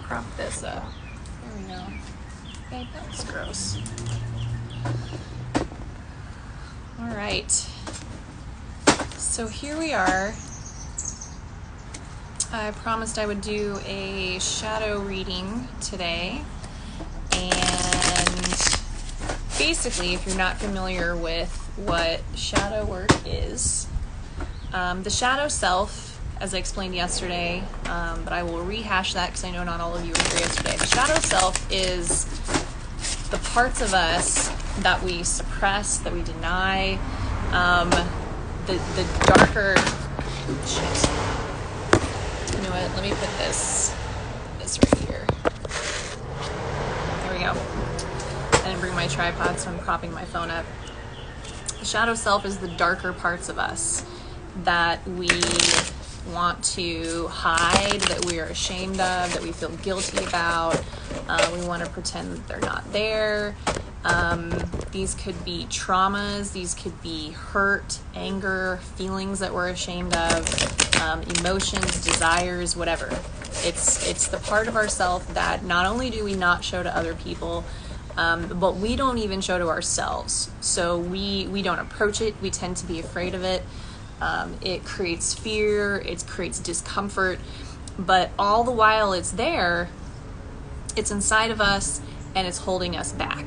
prop this up. There we go. Okay, that was gross. All right. So here we are. I promised I would do a shadow reading today. And basically, if you're not familiar with what shadow work is, the shadow self, as I explained yesterday, but I will rehash that because I know not all of you were here yesterday. The shadow self is the parts of us that we suppress, that we deny, the darker, shit. You know what, let me put this right here. There we go. I didn't bring my tripod, so I'm propping my phone up. The shadow self is the darker parts of us that we want to hide, that we are ashamed of, that we feel guilty about. We want to pretend that they're not there. These could be traumas, these could be hurt, anger, feelings that we're ashamed of, emotions, desires, whatever. It's the part of ourselves that not only do we not show to other people, but we don't even show to ourselves. So we don't approach it. We tend to be afraid of it. It creates fear. It creates discomfort. But all the while it's there, it's inside of us and it's holding us back.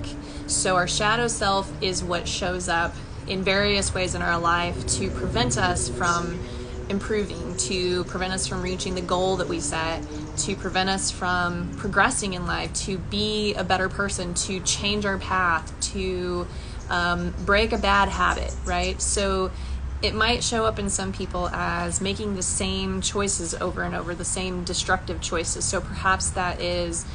So our shadow self is what shows up in various ways in our life to prevent us from improving, to prevent us from reaching the goal that we set, to prevent us from progressing in life, to be a better person, to change our path, to break a bad habit, right? So it might show up in some people as making the same choices over and over, the same destructive choices. So perhaps that is,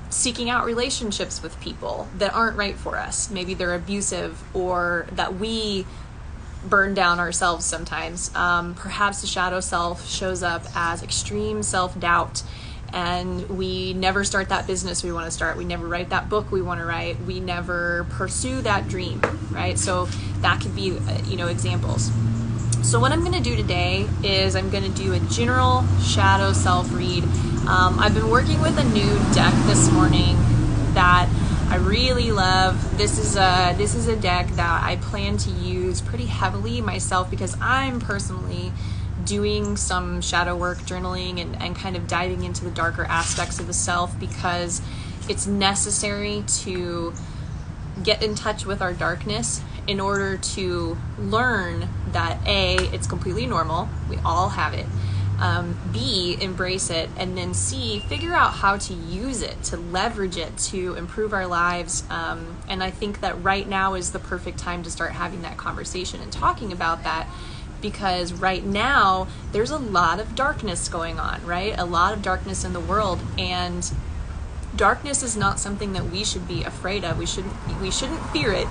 seeking out relationships with people that aren't right for us. Maybe they're abusive, or that we burn down ourselves sometimes. Perhaps the shadow self shows up as extreme self-doubt, and we never start that business we want to start. We never write that book we want to write. We never pursue that dream, right? So that could be, examples. So what I'm going to do today is I'm going to do a general shadow self read. I've been working with a new deck this morning that I really love. This is a deck that I plan to use pretty heavily myself because I'm personally doing some shadow work, journaling, and kind of diving into the darker aspects of the self, because it's necessary to get in touch with our darkness in order to learn that A, it's completely normal, we all have it, B, embrace it, and then C, figure out how to use it, to leverage it, to improve our lives. And I think that right now is the perfect time to start having that conversation and talking about that, because right now there's a lot of darkness going on, right? A lot of darkness in the world, and darkness is not something that we should be afraid of. We shouldn't fear it.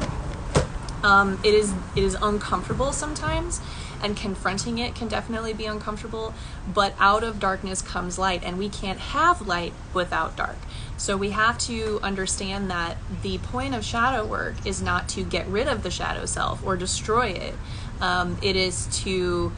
It is uncomfortable sometimes, and confronting it can definitely be uncomfortable, but out of darkness comes light, and we can't have light without dark. So we have to understand that the point of shadow work is not to get rid of the shadow self or destroy it. It is to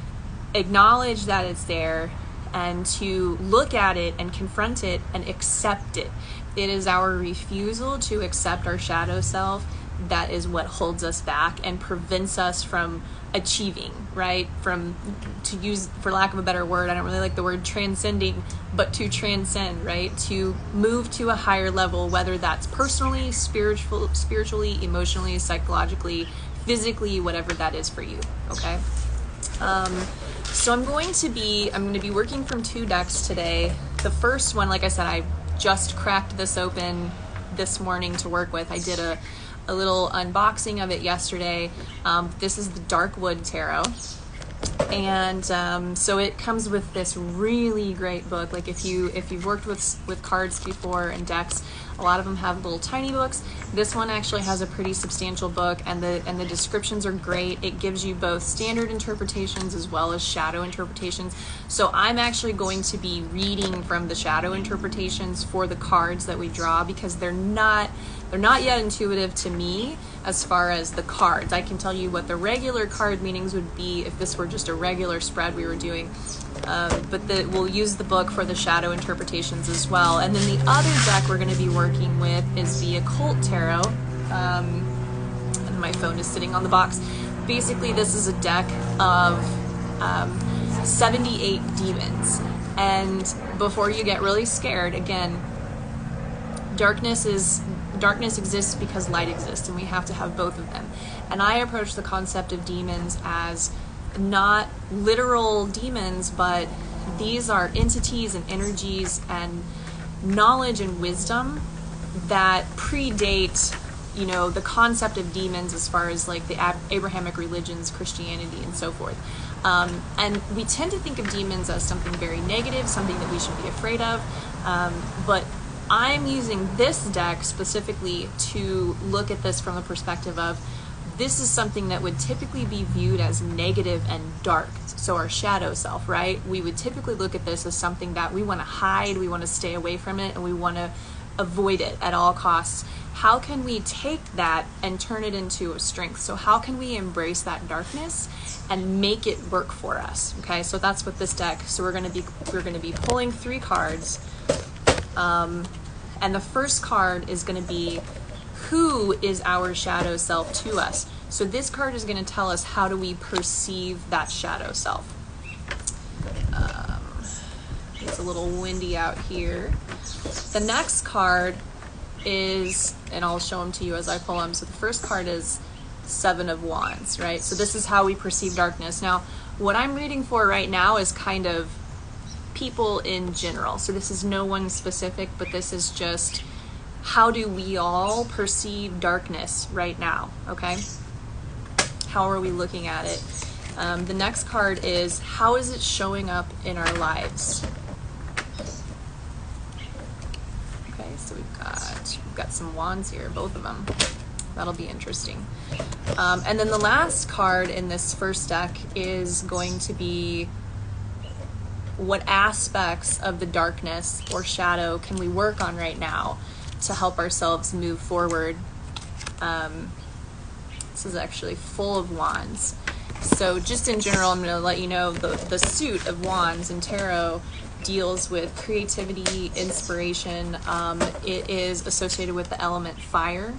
acknowledge that it's there and to look at it and confront it and accept it. It is our refusal to accept our shadow self that is what holds us back and prevents us from achieving, right? To use, for lack of a better word, I don't really like the word transcending, but to transcend, right? To move to a higher level, whether that's personally, spiritually, emotionally, psychologically, physically, whatever that is for you, okay? So I'm going to be working from two decks today. The first one, like I said, I just cracked this open this morning to work with. I did a little unboxing of it yesterday. This is the Darkwood Tarot, and so it comes with this really great book. Like if you've worked with cards before and decks, a lot of them have little tiny books. This one actually has a pretty substantial book, and the descriptions are great. It gives you both standard interpretations as well as shadow interpretations. So I'm actually going to be reading from the shadow interpretations for the cards that we draw, because they're not yet intuitive to me as far as the cards. I can tell you what the regular card meanings would be if this were just a regular spread we were doing. We'll use the book for the shadow interpretations as well. And then the other deck we're going to be working with is the Occult Tarot. And my phone is sitting on the box. Basically, this is a deck of 78 demons. And before you get really scared, again, darkness exists because light exists, and we have to have both of them. And I approach the concept of demons as not literal demons, but these are entities and energies and knowledge and wisdom that predate, the concept of demons as far as like the Abrahamic religions, Christianity, and so forth. And we tend to think of demons as something very negative, something that we should be afraid of. But I'm using this deck specifically to look at this from the perspective of this is something that would typically be viewed as negative and dark. So our shadow self, right? We would typically look at this as something that we want to hide, we want to stay away from it, and we want to avoid it at all costs. How can we take that and turn it into a strength? So how can we embrace that darkness and make it work for us? Okay, so that's what this deck. So we're going to be pulling 3 cards, and the first card is going to be who is our shadow self to us. So this card is going to tell us how do we perceive that shadow self. It's a little windy out here. The next card is, and I'll show them to you as I pull them. So the first card is 7 of Wands, right? So this is how we perceive darkness. Now, what I'm reading for right now is kind of people in general. So this is no one specific, but this is just how do we all perceive darkness right now, okay? How are we looking at it? The next card is how is it showing up in our lives? Okay, so we've got some wands here, both of them. That'll be interesting. And then the last card in this first deck is going to be what aspects of the darkness or shadow can we work on right now to help ourselves move forward. This is actually full of wands. So just in general, I'm going to let you know the suit of wands in tarot deals with creativity, inspiration. It is associated with the element fire.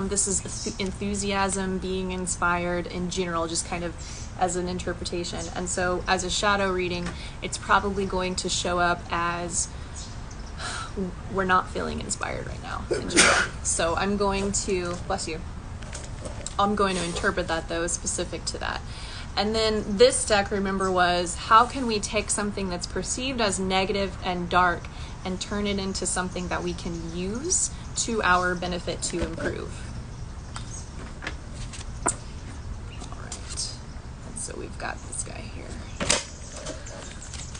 This is enthusiasm, being inspired in general, just kind of as an interpretation. And so as a shadow reading, it's probably going to show up as we're not feeling inspired right now in general. So I'm going to, bless you, I'm going to interpret that though specific to that. And then this deck, remember, was how can we take something that's perceived as negative and dark and turn it into something that we can use to our benefit to improve. All right, and so we've got this guy here.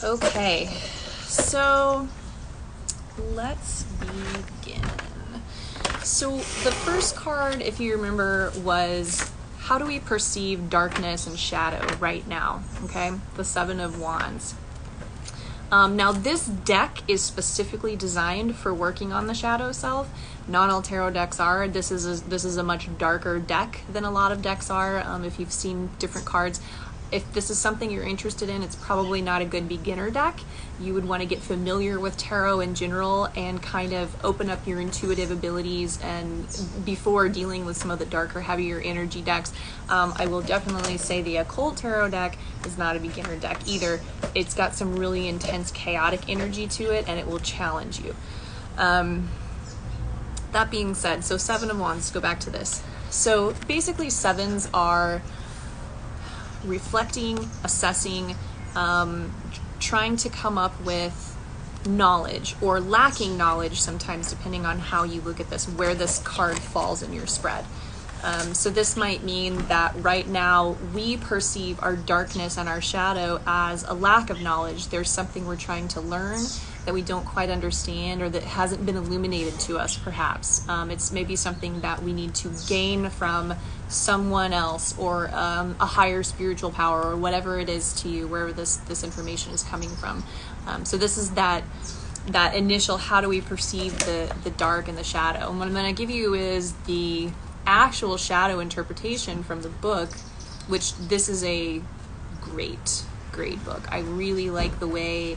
Okay, so let's begin. So the first card, if you remember, was how do we perceive darkness and shadow right now? Okay, the 7 of Wands. Now this deck is specifically designed for working on the shadow self. Not all tarot decks are. This is a much darker deck than a lot of decks are. If you've seen different cards, if this is something you're interested in, it's probably not a good beginner deck. You would want to get familiar with tarot in general and kind of open up your intuitive abilities, and before dealing with some of the darker, heavier energy decks. I will definitely say the Occult Tarot deck is not a beginner deck either. It's got some really intense chaotic energy to it, and it will challenge you. That being said, so 7 of Wands, go back to this. So basically 7s are reflecting, assessing, trying to come up with knowledge or lacking knowledge sometimes, depending on how you look at this, where this card falls in your spread. So this might mean that right now we perceive our darkness and our shadow as a lack of knowledge. There's something we're trying to learn that we don't quite understand, or that hasn't been illuminated to us perhaps. It's maybe something that we need to gain from someone else, or a higher spiritual power, or whatever it is to you, wherever this information is coming from. So this is that initial, how do we perceive the dark and the shadow? And what I'm going to give you is the actual shadow interpretation from the book, which this is a great grade book. I really like the way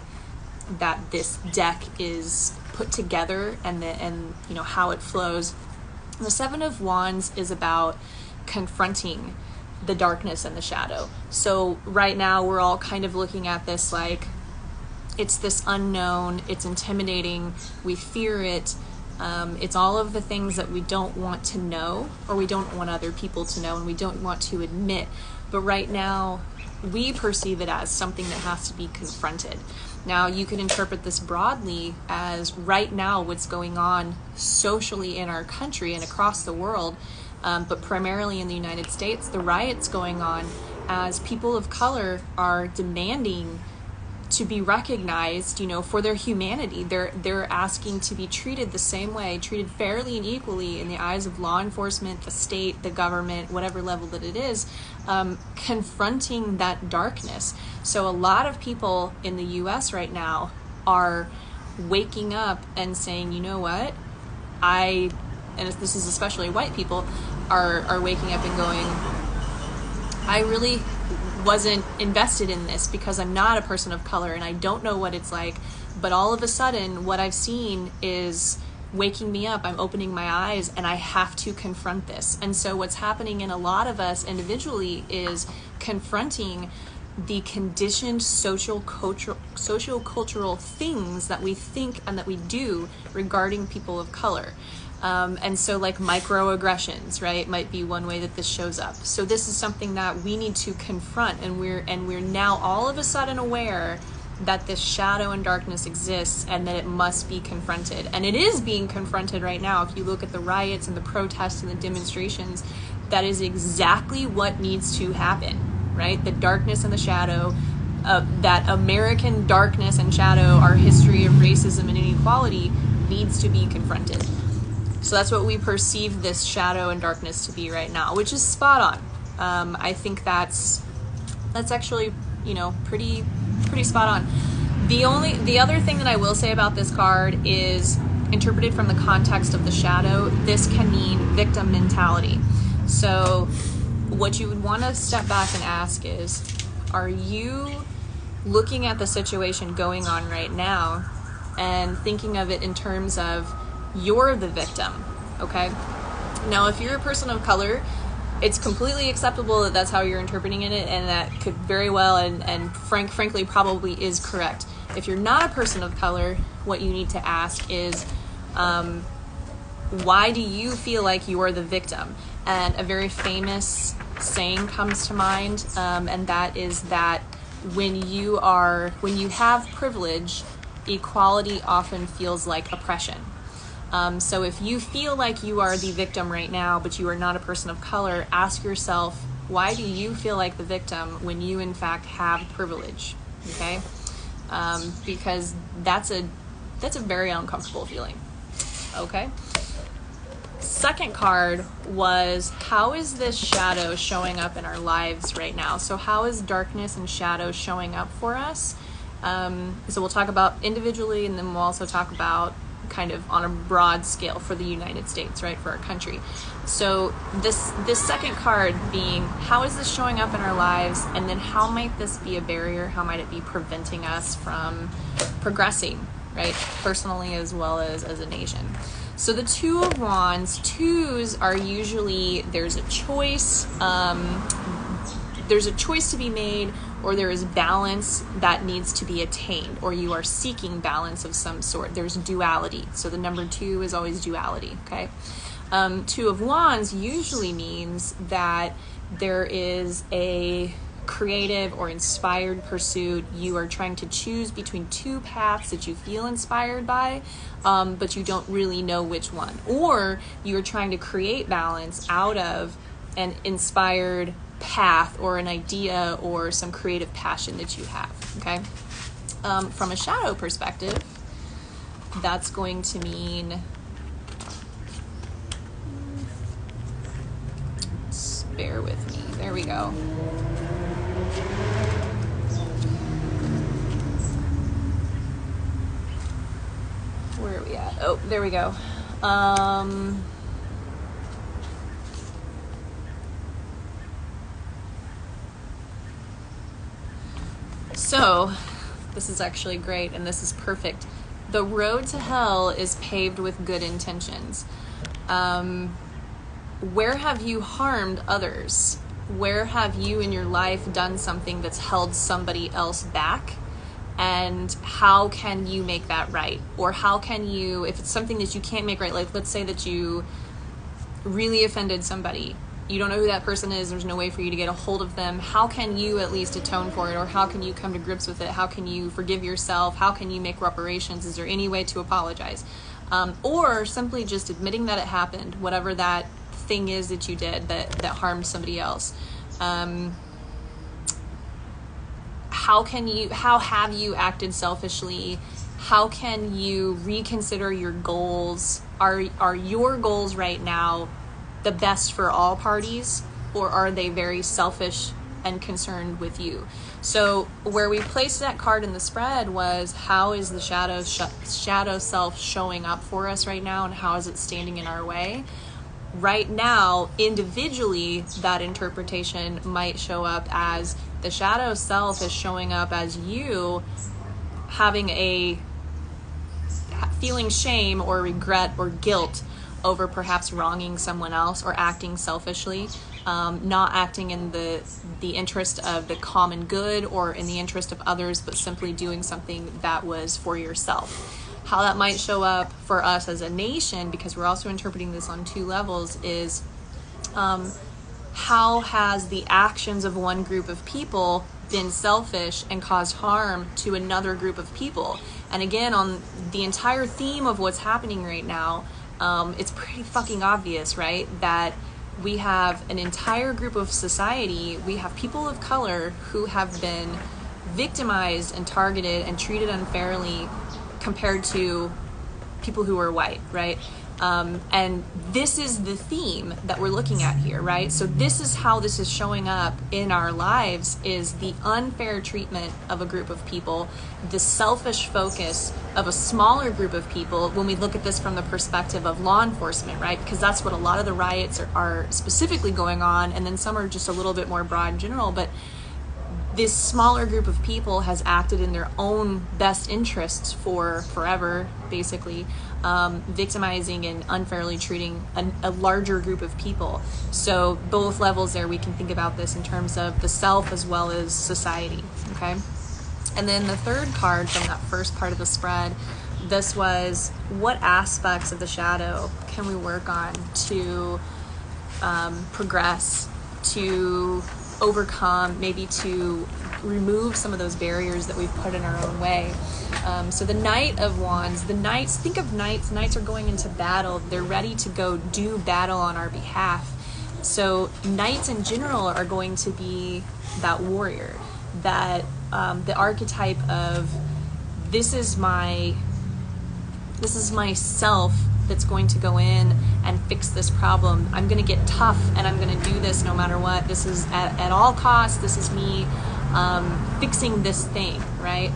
that this deck is put together and you know how it flows. The Seven of Wands is about confronting the darkness and the shadow. So right now we're all kind of looking at this like it's this unknown, it's intimidating, we fear it. It's all of the things that we don't want to know, or we don't want other people to know, and we don't want to admit. But right now, we perceive it as something that has to be confronted. Now, you could interpret this broadly as right now what's going on socially in our country and across the world, but primarily in the United States, the riots going on as people of color are demanding to be recognized, you know, for their humanity. They're asking to be treated the same way, treated fairly and equally in the eyes of law enforcement, the state, the government, whatever level that it is, confronting that darkness. So a lot of people in the US right now are waking up and saying, you know what, and this is especially white people, are waking up and going, I really wasn't invested in this because I'm not a person of color and I don't know what it's like, but all of a sudden what I've seen is waking me up. I'm opening my eyes and I have to confront this. And so what's happening in a lot of us individually is confronting the conditioned social cultural things that we think and that we do regarding people of color. And so like microaggressions, right, might be one way that this shows up. So this is something that we need to confront, and we're now all of a sudden aware that this shadow and darkness exists and that it must be confronted. And it is being confronted right now. If you look at the riots and the protests and the demonstrations, that is exactly what needs to happen, right? The darkness and the shadow, that American darkness and shadow, our history of racism and inequality, needs to be confronted. So that's what we perceive this shadow and darkness to be right now, which is spot on. I think that's actually, you know, pretty spot on. The other thing that I will say about this card is, interpreted from the context of the shadow, this can mean victim mentality. So what you would want to step back and ask is, are you looking at the situation going on right now and thinking of it in terms of you're the victim, okay? Now, if you're a person of color, it's completely acceptable that that's how you're interpreting it, and that could very well and frankly probably is correct. If you're not a person of color, what you need to ask is, why do you feel like you are the victim? And a very famous saying comes to mind, and that is that when you have privilege, equality often feels like oppression. So if you feel like you are the victim right now, but you are not a person of color, ask yourself, why do you feel like the victim when you in fact have privilege? Okay? Because that's a very uncomfortable feeling. Okay? Second card was, how is this shadow showing up in our lives right now? So how is darkness and shadow showing up for us? So we'll talk about individually, and then we'll also talk about kind of on a broad scale for the United States, right, for our country. So this second card being, how is this showing up in our lives, and then how might this be a barrier? How might it be preventing us from progressing, right, personally as well as a nation? So the Two of Wands, twos are usually, there's a choice to be made, or there is balance that needs to be attained, or you are seeking balance of some sort. There's duality. So the number 2 is always duality, okay? Two of Wands usually means that there is a creative or inspired pursuit. You are trying to choose between two paths that you feel inspired by, but you don't really know which one. Or you are trying to create balance out of an inspired path or an idea or some creative passion that you have, okay? From a shadow perspective, that's going to mean, bear with me, there we go. Where are we at? Oh, there we go. So, this is actually great, and this is perfect. The road to hell is paved with good intentions. Where have you harmed others? Where have you in your life done something that's held somebody else back? And how can you make that right? Or how can you, if it's something that you can't make right, like let's say that you really offended somebody, you don't know who that person is, there's no way for you to get a hold of them, how can you at least atone for it? Or how can you come to grips with it? How can you forgive yourself? How can you make reparations? Is there any way to apologize? Or simply just admitting that it happened, whatever that thing is that you did that harmed somebody else. How have you acted selfishly? How can you reconsider your goals? Are your goals right now the best for all parties, or are they very selfish and concerned with you? So where we placed that card in the spread was, how is the shadow self showing up for us right now, and how is it standing in our way? Right now, individually, that interpretation might show up as the shadow self is showing up as you feeling shame or regret or guilt over perhaps wronging someone else or acting selfishly, not acting in the interest of the common good or in the interest of others, but simply doing something that was for yourself. How that might show up for us as a nation, because we're also interpreting this on two levels, is how has the actions of one group of people been selfish and caused harm to another group of people? And again, on the entire theme of what's happening right now, it's pretty fucking obvious, right? That we have an entire group of society, we have people of color who have been victimized and targeted and treated unfairly compared to people who are white, right? And this is the theme that we're looking at here, right? So this is how this is showing up in our lives, is the unfair treatment of a group of people, the selfish focus of a smaller group of people when we look at this from the perspective of law enforcement, right? Because that's what a lot of the riots are specifically going on, and then some are just a little bit more broad and general, but this smaller group of people has acted in their own best interests for forever, basically, victimizing and unfairly treating a larger group of people. So both levels there, we can think about this in terms of the self as well as society, okay? And then the third card from that first part of the spread, this was, what aspects of the shadow can we work on to progress, to overcome, maybe to remove some of those barriers that we've put in our own way. So the Knight of Wands, think of knights. Knights are going into battle. They're ready to go do battle on our behalf. So knights in general are going to be that warrior, that the archetype of, this is my self that's going to go in and fix this problem. I'm going to get tough, and I'm going to do this no matter what. This is at all costs. This is me fixing this thing, right?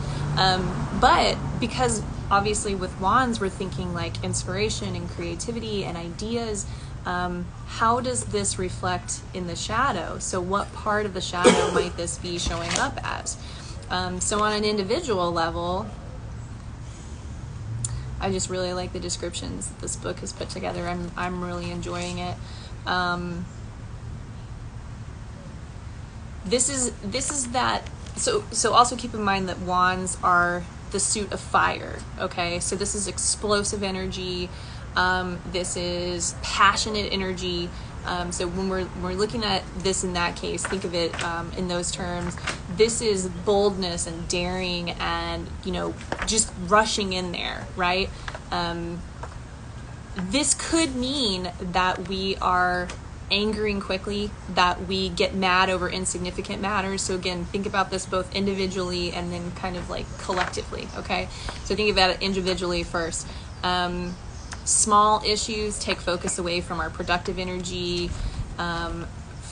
But because obviously with wands, we're thinking like inspiration and creativity and ideas. How does this reflect in the shadow? So what part of the shadow might this be showing up as? So on an individual level, I just really like the descriptions that this book has put together. I'm really enjoying it. This is that. So also keep in mind that wands are the suit of fire. Okay, so this is explosive energy. This is passionate energy. So when we're looking at this in that case, think of it in those terms. This is boldness and daring and, just rushing in there, right? This could mean that we are angering quickly, that we get mad over insignificant matters. So again, think about this both individually and then kind of like collectively, okay? So think about it individually first. Small issues take focus away from our productive energy.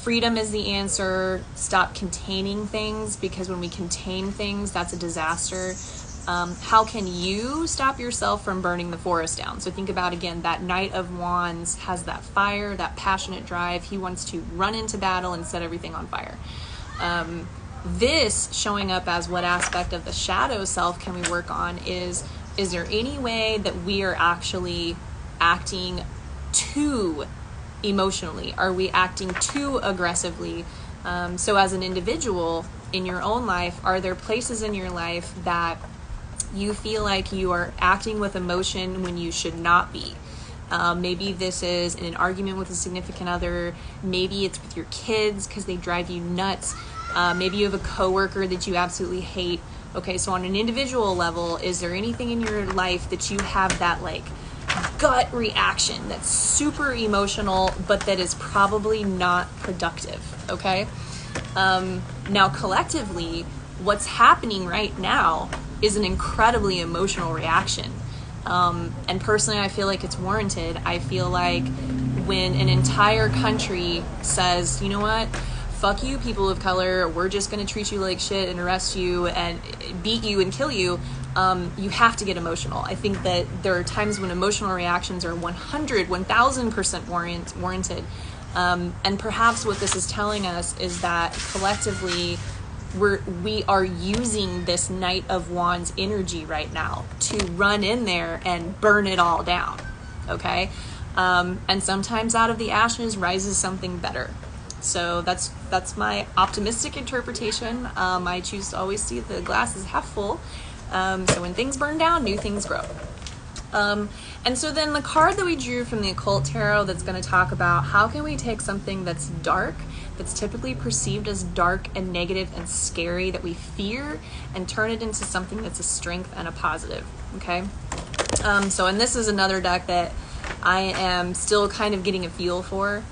Freedom is the answer. Stop containing things, because when we contain things, that's a disaster. How can you stop yourself from burning the forest down? So think about, again, that Knight of Wands has that fire, that passionate drive. He wants to run into battle and set everything on fire. this showing up as what aspect of the shadow self can we work on is there any way that we are actually acting too emotionally? Are we acting too aggressively? So as an individual in your own life, are there places in your life that you feel like you are acting with emotion when you should not be? Maybe this is in an argument with a significant other. Maybe it's with your kids because they drive you nuts. Maybe you have a coworker that you absolutely hate. Okay, so on an individual level, is there anything in your life that you have that like gut reaction that's super emotional, but that is probably not productive? Okay. Now collectively, what's happening right now is an incredibly emotional reaction. And personally, I feel like it's warranted. I feel like when an entire country says, you know what, fuck you, people of color, we're just going to treat you like shit and arrest you and beat you and kill you, you have to get emotional. I think that there are times when emotional reactions are 1000% warranted. And perhaps what this is telling us is that collectively we are using this Knight of Wands energy right now to run in there and burn it all down. Okay. And sometimes out of the ashes rises something better. So that's my optimistic interpretation. I choose to always see the glass is half full. So when things burn down, new things grow. And so then the card that we drew from the Occult Tarot that's going to talk about how can we take something that's dark, that's typically perceived as dark and negative and scary that we fear, and turn it into something that's a strength and a positive. Okay. And this is another deck that I am still kind of getting a feel for.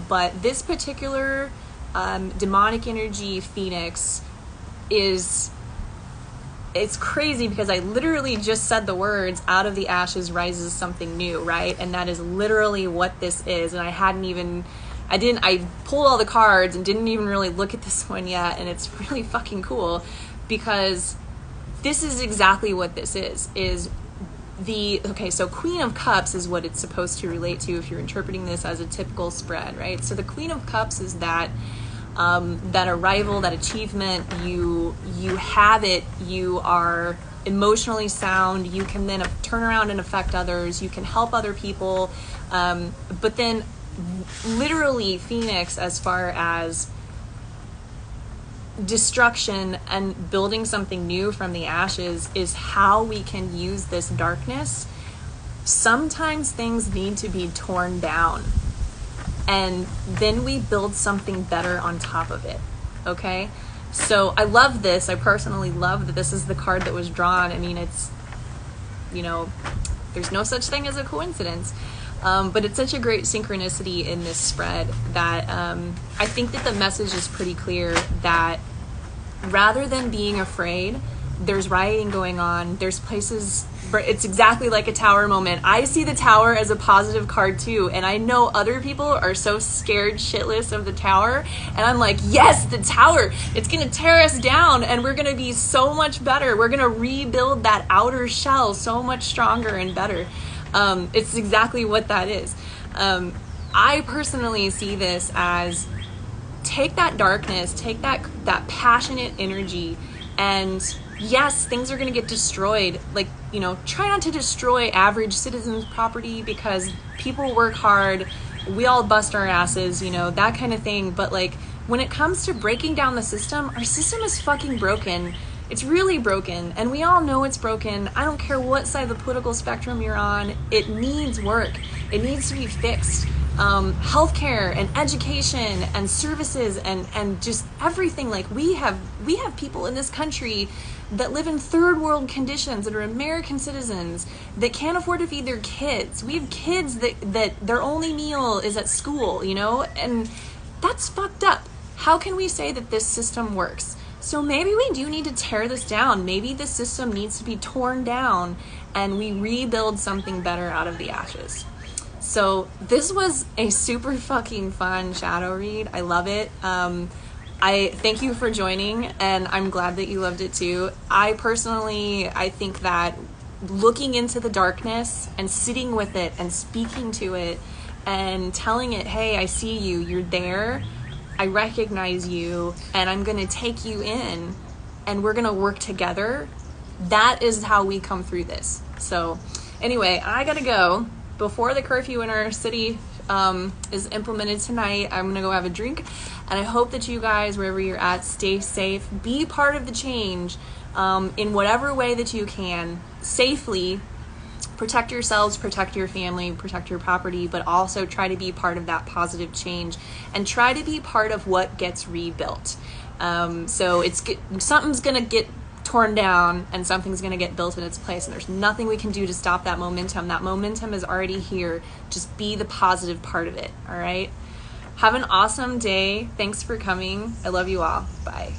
But this particular demonic energy Phoenix it's crazy because I literally just said the words, out of the ashes rises something new, right? And that is literally what this is. And I pulled all the cards and didn't even really look at this one yet. And it's really fucking cool because this is exactly what this is so Queen of Cups is what it's supposed to relate to if you're interpreting this as a typical spread, right? So the Queen of Cups is that arrival, that achievement, you have it, you are emotionally sound, you can then turn around and affect others, you can help other people, but then literally Phoenix, as far as destruction and building something new from the ashes, is how we can use this darkness. Sometimes things need to be torn down and then we build something better on top of it. Okay, so I love this. I personally love that this is the card that was drawn. I mean, it's, there's no such thing as a coincidence. But it's such a great synchronicity in this spread that I think that the message is pretty clear that rather than being afraid, there's rioting going on. There's places, it's exactly like a tower moment. I see the tower as a positive card too. And I know other people are so scared shitless of the tower. And I'm like, yes, the tower, it's going to tear us down and we're going to be so much better. We're going to rebuild that outer shell so much stronger and better. It's exactly what that is. I personally see this as take that darkness, take that passionate energy, and yes, things are going to get destroyed. Like, try not to destroy average citizens' property because people work hard. We all bust our asses, that kind of thing. But like, when it comes to breaking down the system, our system is fucking broken. It's really broken, and we all know it's broken. I don't care what side of the political spectrum you're on. It needs work. It needs to be fixed. Healthcare and education and services and just everything. Like we have people in this country that live in third world conditions, that are American citizens, that can't afford to feed their kids. We have kids that their only meal is at school, and that's fucked up. How can we say that this system works? So maybe we do need to tear this down. Maybe the system needs to be torn down and we rebuild something better out of the ashes. So this was a super fucking fun shadow read. I love it. I thank you for joining, and I'm glad that you loved it too. I think that looking into the darkness and sitting with it and speaking to it and telling it, hey, I see you, you're there. I recognize you, and I'm going to take you in, and we're going to work together. That is how we come through this. So anyway, I got to go. Before the curfew in our city is implemented tonight, I'm going to go have a drink. And I hope that you guys, wherever you're at, stay safe. Be part of the change in whatever way that you can, safely. Protect yourselves, protect your family, protect your property, but also try to be part of that positive change and try to be part of what gets rebuilt. So something's going to get torn down and something's going to get built in its place, and there's nothing we can do to stop that momentum. That momentum is already here. Just be the positive part of it. All right. Have an awesome day. Thanks for coming. I love you all. Bye.